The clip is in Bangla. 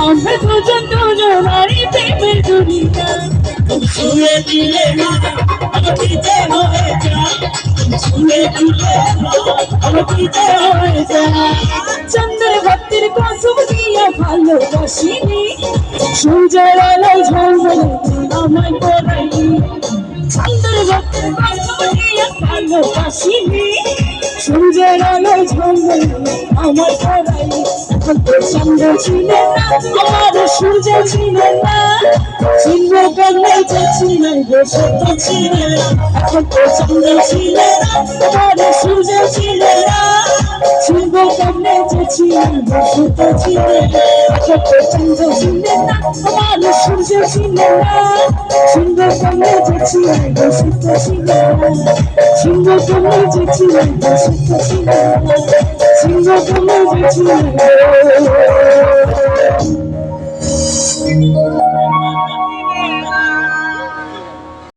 আমরা দুজন দুজনারই প্রেমের দুনিয়া। ছুঁয়ে দিলে আমার পিঠে হয়ে যায়, ছুঁয়ে দিলে আমার পিঠে হয়ে যায়। চন্দ্র ভক্তির কসম দিয়া ভালোবাসিনি, সূর্যের আলোয় ঝলমলে আমায় পড়াইনি। চন্দ্র ভক্তির কসম দিয়া ভালোবাসিনি, সূর্যের আলোয় ঝলমলে আমায় পড়াইনি। এখন তো চন্দ্র ছিলেন না, আমার সূর্য ছিলেন না, চিনব কেমনে যে ছিলেন গো সত্য ছিলেন। এখন তো চন্দ্র ছিলেন না, আমার সূর্য ছিলেন না, চিনব কেমনে যে ছিলেন গো সত্য ছিলেন। এখন তো চন্দ্র ছিলেন না, আমার সূর্য ছিলেন না, চিনব কেমনে যে ছিলেন গো সত্য ছিলেন। চিনব কেমনে যে ছিলেন গো সত্য ছিলেন, চিনব কেমনে যে ছিলেন।